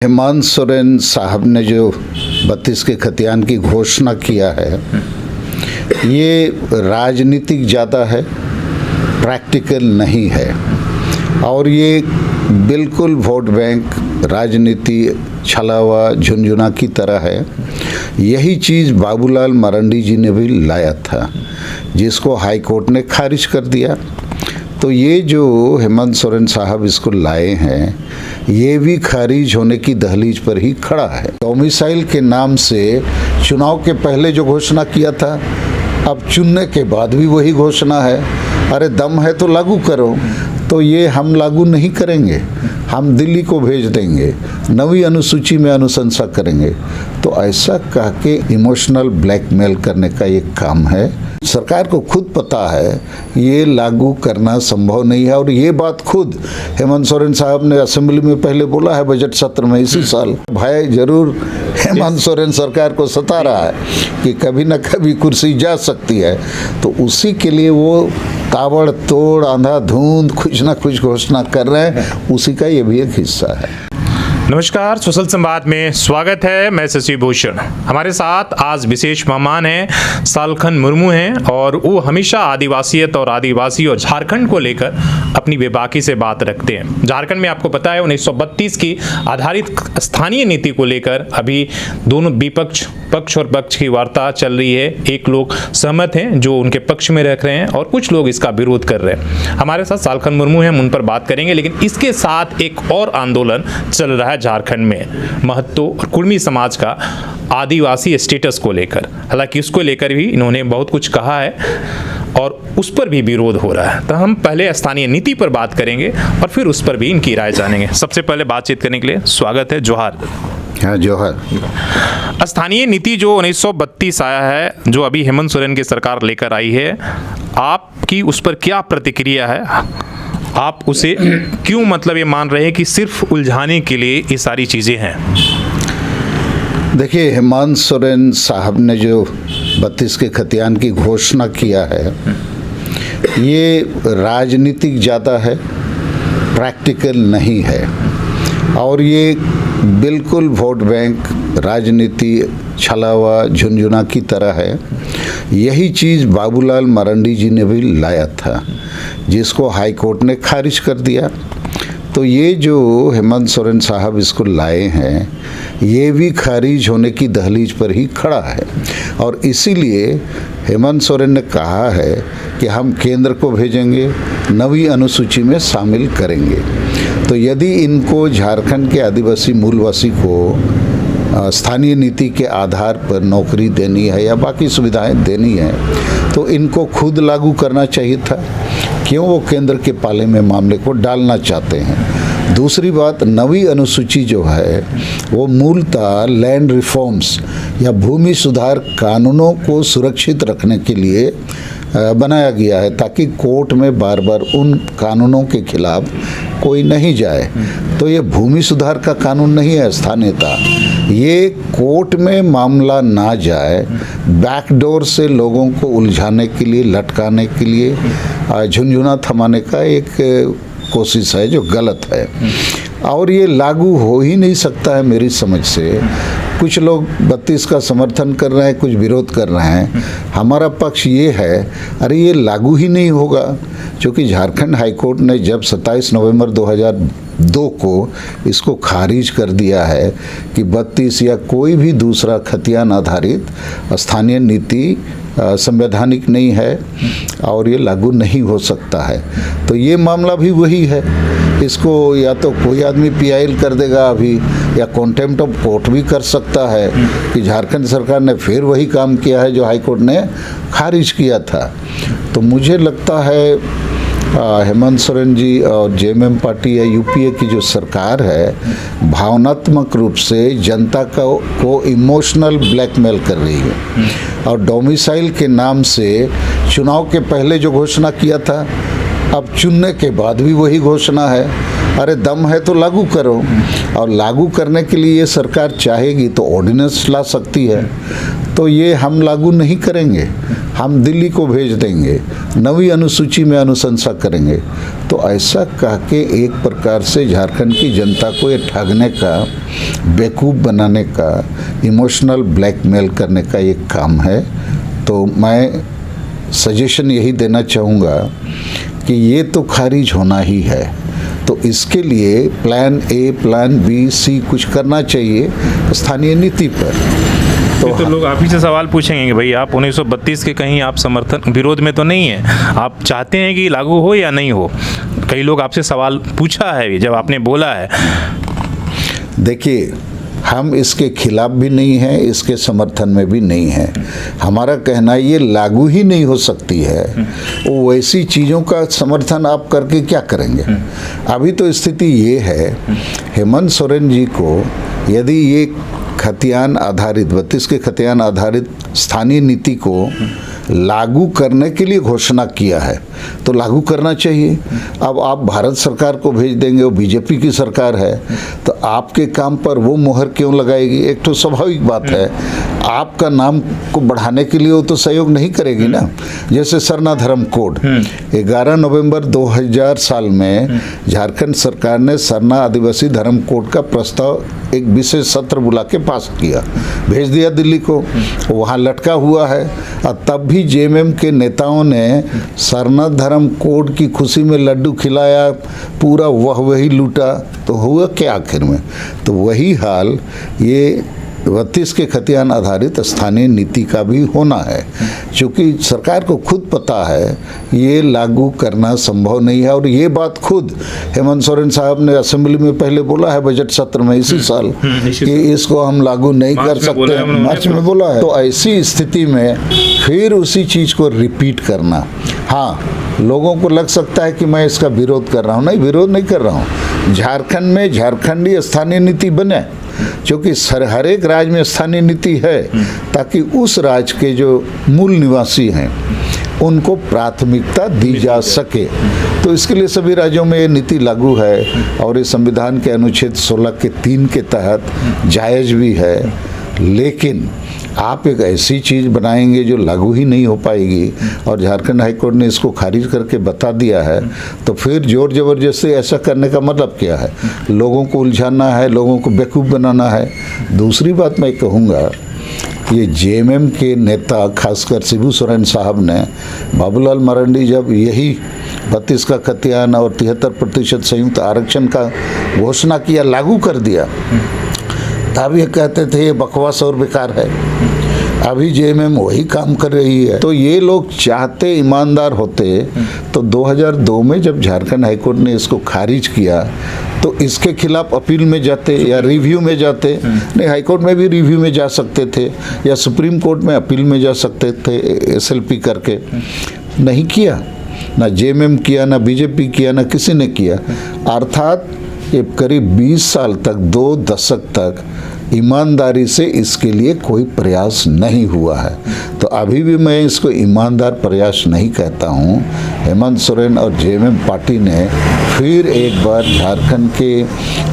हेमंत सोरेन साहब ने जो 32 के खतियान की घोषणा किया है, ये राजनीतिक ज़्यादा है, प्रैक्टिकल नहीं है। और ये बिल्कुल वोट बैंक राजनीति छलावा झुनझुना की तरह है। यही चीज़ बाबूलाल मरांडी जी ने भी लाया था, जिसको हाई कोर्ट ने खारिज कर दिया। तो ये जो हेमंत सोरेन साहब इसको लाए हैं, ये भी खारिज होने की दहलीज पर ही खड़ा है। डोमिसाइल के नाम से चुनाव के पहले जो घोषणा किया था, अब चुनने के बाद भी वही घोषणा है। अरे दम है तो लागू करो। तो ये हम लागू नहीं करेंगे, हम दिल्ली को भेज देंगे, नवी अनुसूची में अनुशंसा करेंगे। तो ऐसा कह के इमोशनल ब्लैकमेल करने का ये काम है। सरकार को खुद पता है ये लागू करना संभव नहीं है। और ये बात खुद हेमंत सोरेन साहब ने असेंबली में पहले बोला है बजट सत्र में इसी साल। भय जरूर हेमंत सोरेन सरकार को सता रहा है कि कभी न कभी कुर्सी जा सकती है। तो उसी के लिए वो ताबड़तोड़ अंधाधुंध कुछ न कुछ घोषणा कर रहे हैं, उसी का ये भी एक हिस्सा है। नमस्कार, सोशल संवाद में स्वागत है। मैं शशि भूषण। हमारे साथ आज विशेष मेहमान हैं, सालखन मुर्मू हैं, और वो हमेशा आदिवासियत और आदिवासी और झारखंड को लेकर अपनी बेबाकी से बात रखते हैं। झारखंड में आपको पता है 1932 की आधारित स्थानीय नीति को लेकर अभी दोनों विपक्ष पक्ष और पक्ष की वार्ता चल रही है। एक लोग सहमत हैं जो उनके पक्ष में रख रहे हैं और कुछ लोग इसका विरोध कर रहे हैं। हमारे साथ सालखन मुर्मू हैं, हम उन पर बात करेंगे। लेकिन इसके साथ एक और आंदोलन चल रहा है झारखंड में, महतो और कुर्मी समाज का आदिवासी स्टेटस को लेकर। हालांकि उसको लेकर भी इन्होंने बहुत कुछ कहा है और उस पर भी विरोध हो रहा है। तो हम पहले स्थानीय नीति पर बात करेंगे और फिर उस पर भी इनकी राय जानेंगे। सबसे पहले बातचीत करने के लिए स्वागत है। जोहार। हाँ, जोहार। स्थानीय नीति जो 1932 आया है, जो अभी हेमंत सोरेन की सरकार लेकर आई है, आपकी उस पर क्या प्रतिक्रिया है? आप उसे क्यों ये मान रहे हैं कि सिर्फ उलझाने के लिए ये सारी चीज़ें हैं? देखिए, हेमंत सोरेन साहब ने जो 32 के खतियान की घोषणा किया है, ये राजनीतिक ज़्यादा है, प्रैक्टिकल नहीं है। और ये बिल्कुल वोट बैंक राजनीति छलावा झुनझुना की तरह है। यही चीज़ बाबूलाल मरांडी जी ने भी लाया था, जिसको हाई कोर्ट ने खारिज कर दिया। तो ये जो हेमंत सोरेन साहब इसको लाए हैं, ये भी खारिज होने की दहलीज पर ही खड़ा है। और इसीलिए हेमंत सोरेन ने कहा है कि हम केंद्र को भेजेंगे, नवी अनुसूची में शामिल करेंगे। तो यदि इनको झारखंड के आदिवासी मूलवासी को स्थानीय नीति के आधार पर नौकरी देनी है या बाकी सुविधाएं देनी है, तो इनको खुद लागू करना चाहिए था। क्यों वो केंद्र के पाले में मामले को डालना चाहते हैं? दूसरी बात, नवी अनुसूची जो है वो मूलतः लैंड रिफॉर्म्स या भूमि सुधार कानूनों को सुरक्षित रखने के लिए बनाया गया है, ताकि कोर्ट में बार बार उन कानूनों के खिलाफ कोई नहीं जाए। तो ये भूमि सुधार का कानून नहीं है स्थानीयता, ये कोर्ट में मामला ना जाए, बैकडोर से लोगों को उलझाने के लिए, लटकाने के लिए, झुनझुना थमाने का एक कोशिश है जो गलत है। और ये लागू हो ही नहीं सकता है मेरी समझ से। कुछ लोग 32 का समर्थन कर रहे हैं, कुछ विरोध कर रहे हैं। हमारा पक्ष ये है, अरे ये लागू ही नहीं होगा, क्योंकि झारखंड हाई कोर्ट ने जब 27 नवंबर 2002 को इसको खारिज कर दिया है कि 32 या कोई भी दूसरा खतियान आधारित स्थानीय नीति संवैधानिक नहीं है और ये लागू नहीं हो सकता है। तो ये मामला भी वही है। इसको या तो कोई आदमी पीआईएल कर देगा अभी, या कॉन्टेम्प्ट ऑफ कोर्ट भी कर सकता है कि झारखंड सरकार ने फिर वही काम किया है जो हाई कोर्ट ने खारिज किया था। तो मुझे लगता है हेमंत सोरेन जी और जेएमएम पार्टी या यूपीए की जो सरकार है, भावनात्मक रूप से जनता को इमोशनल ब्लैकमेल कर रही है। और डोमिसाइल के नाम से चुनाव के पहले जो घोषणा किया था, अब चुनने के बाद भी वही घोषणा है। अरे दम है तो लागू करो। और लागू करने के लिए ये सरकार चाहेगी तो ऑर्डिनेंस ला सकती है। तो ये हम लागू नहीं करेंगे, हम दिल्ली को भेज देंगे, नवी अनुसूची में अनुशंसा करेंगे। तो ऐसा कह के एक प्रकार से झारखंड की जनता को ये ठगने का, बेवकूफ़ बनाने का, इमोशनल ब्लैकमेल करने का एक काम है। तो मैं सजेशन यही देना चाहूँगा कि ये तो खारिज होना ही है, तो इसके लिए प्लान ए, प्लान बी, सी कुछ करना चाहिए स्थानीय नीति पर। तो लोग आप ही से सवाल पूछेंगे कि भाई आप 1932 के कहीं आप समर्थन विरोध में तो नहीं है, आप चाहते हैं कि लागू हो या नहीं हो? कई लोग आपसे सवाल पूछा है जब आपने बोला है। देखिए, हम इसके खिलाफ भी नहीं हैं, इसके समर्थन में भी नहीं हैं। हमारा कहना ये लागू ही नहीं हो सकती है, वो वैसी चीज़ों का समर्थन आप करके क्या करेंगे? अभी तो स्थिति ये है, हेमंत सोरेन जी को यदि ये खतियान आधारित 32 के खतियान आधारित स्थानीय नीति को लागू करने के लिए घोषणा किया है तो लागू करना चाहिए। अब आप भारत सरकार को भेज देंगे, वो बीजेपी की सरकार है, तो आपके काम पर वो मुहर क्यों लगाएगी? एक तो स्वाभाविक बात है, आपका नाम को बढ़ाने के लिए वो तो सहयोग नहीं करेगी ना। जैसे सरना धर्म कोड 11 नवंबर 2000 साल में झारखंड सरकार ने सरना आदिवासी धर्म कोड का प्रस्ताव एक विशेष सत्र बुला के पास किया, भेज दिया दिल्ली को, वहाँ लटका हुआ है। और तब भी जेएमएम के नेताओं ने सरना धर्म कोड की खुशी में लड्डू खिलाया, पूरा वही लूटा, तो हुआ क्या आखिर में? तो वही हाल ये 32 के खतियान आधारित स्थानीय नीति का भी होना है, क्योंकि सरकार को खुद पता है ये लागू करना संभव नहीं है। और ये बात खुद हेमंत सोरेन साहब ने असेंबली में पहले बोला है बजट सत्र में इसी साल कि इसको हम लागू नहीं कर सकते, मार्च में बोला है। तो ऐसी स्थिति में फिर उसी चीज़ को रिपीट करना, हाँ लोगों को लग सकता है कि मैं इसका विरोध कर रहा हूँ, नहीं विरोध नहीं कर रहा हूँ। झारखंड में झारखंडी स्थानीय नीति बने, क्योंकि हर एक राज्य में स्थानीय नीति है, ताकि उस राज्य के जो मूल निवासी हैं उनको प्राथमिकता दी जा सके। तो इसके लिए सभी राज्यों में ये नीति लागू है और ये संविधान के अनुच्छेद 16 के 3 के तहत जायज़ भी है। लेकिन आप एक ऐसी चीज़ बनाएंगे जो लागू ही नहीं हो पाएगी, और झारखंड हाईकोर्ट ने इसको खारिज करके बता दिया है, तो फिर जोर ज़बरदस्ती ऐसा करने का मतलब क्या है? लोगों को उलझाना है, लोगों को बेवकूफ़ बनाना है। दूसरी बात मैं कहूँगा, ये जेएमएम के नेता खासकर शिबू सोरेन साहब ने, बाबूलाल मरांडी जब यही 32 का खतियान और 73% संयुक्त आरक्षण का घोषणा किया, लागू कर दिया, तब ये कहते थे ये बकवास और बेकार है। अभी जेएमएम वही काम कर रही है। तो ये लोग चाहते ईमानदार होते तो 2002 में जब झारखंड हाईकोर्ट ने इसको खारिज किया तो इसके खिलाफ अपील में जाते या रिव्यू में जाते। नहीं, हाईकोर्ट में भी रिव्यू में जा सकते थे या सुप्रीम कोर्ट में अपील में जा सकते थे एसएलपी करके। नहीं किया, ना जेएमएम किया, ना बीजेपी किया, ना किसी ने किया। अर्थात ये करीब 20 साल तक, 2 दशक तक ईमानदारी से इसके लिए कोई प्रयास नहीं हुआ है। तो अभी भी मैं इसको ईमानदार प्रयास नहीं कहता हूँ। हेमंत सोरेन और जेएमएम पार्टी ने फिर एक बार झारखंड के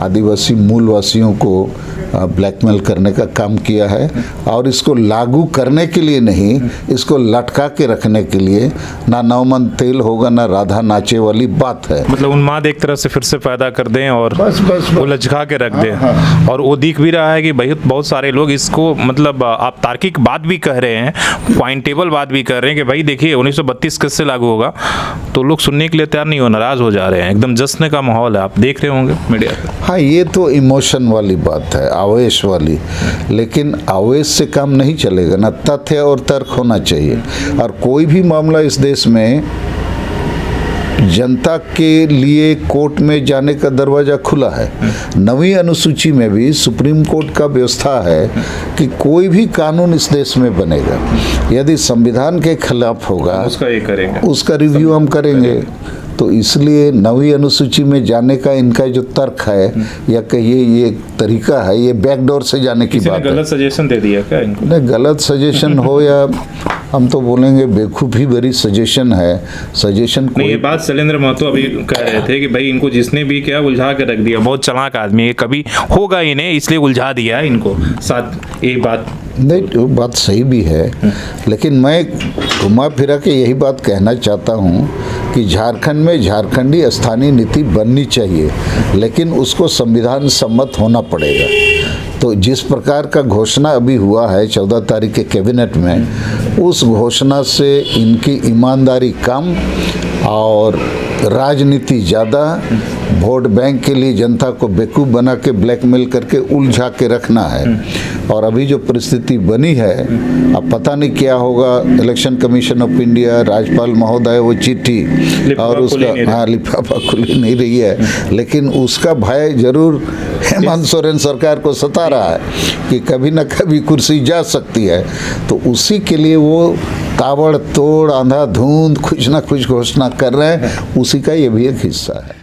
आदिवासी मूलवासियों को ब्लैकमेल करने का काम किया है, और इसको लागू करने के लिए नहीं, इसको लटका के रखने के लिए। ना नवमन तेल होगा ना राधा नाचे वाली बात है। मतलब उन्माद एक तरह से फिर से पैदा कर दें और बस वो लचका के रख दें। और वो दिख भी रहा है कि बहुत सारे लोग इसको, मतलब आप तार्किक बात भी कह रहे हैं, पॉइंटेबल बात भी कर रहे हैं कि भाई देखिए 1932 कैसे लागू होगा, तो लोग सुनने के लिए तैयार नहीं हो, नाराज हो जा रहे हैं। एकदम जश्न का माहौल है, आप देख रहे होंगे मीडिया पे। हाँ, ये तो इमोशन वाली बात है, आवेश वाली। लेकिन आवेश से काम नहीं चलेगा ना, तथ्य और तर्क होना चाहिए। और कोई भी मामला इस देश में जनता के लिए कोर्ट में जाने का दरवाज़ा खुला है। नवी अनुसूची में भी सुप्रीम कोर्ट का व्यवस्था है कि कोई भी कानून इस देश में बनेगा, यदि संविधान के खिलाफ होगा उसका ये करेंगे, उसका रिव्यू हम करेंगे। तो इसलिए नवी अनुसूची में जाने का इनका जो तर्क है या कहिए ये तरीका है, ये बैकडोर से जाने की बात है। गलत सजेशन दे दिया क्या इनको? नहीं, गलत सजेशन हो या हम तो बोलेंगे बेवकूफ़ी भरी सजेशन है। सजेशन नहीं, ये बात शैलेंद्र महतो अभी कह रहे थे कि भाई इनको जिसने भी किया उलझा के रख दिया, बहुत चालाक आदमी है, कभी होगा ही नहीं इसलिए उलझा दिया है इनको। साथ एक बात नहीं, वो बात सही भी है, लेकिन मैं घुमा फिरा के यही बात कहना चाहता हूँ कि झारखंड में झारखंडी स्थानीय नीति बननी चाहिए, लेकिन उसको संविधान सम्मत होना पड़ेगा। तो जिस प्रकार का घोषणा अभी हुआ है 14 तारीख के कैबिनेट में, उस घोषणा से इनकी ईमानदारी कम और राजनीति ज़्यादा, वोट बैंक के लिए जनता को बेवकूफ़ बना के ब्लैकमेल करके उलझा के रखना है। और अभी जो परिस्थिति बनी है, अब पता नहीं क्या होगा। इलेक्शन कमीशन ऑफ इंडिया, राज्यपाल महोदय वो चिट्ठी और उसका लिफाफा खुली नहीं रही है, लेकिन उसका भय जरूर हेमंत सोरेन सरकार को सता रहा है कि कभी न कभी कुर्सी जा सकती है। तो उसी के लिए वो ताबड़तोड़ अंधाधुंध कुछ ना कुछ घोषणा कर रहे हैं, उसी का ये भी एक हिस्सा है।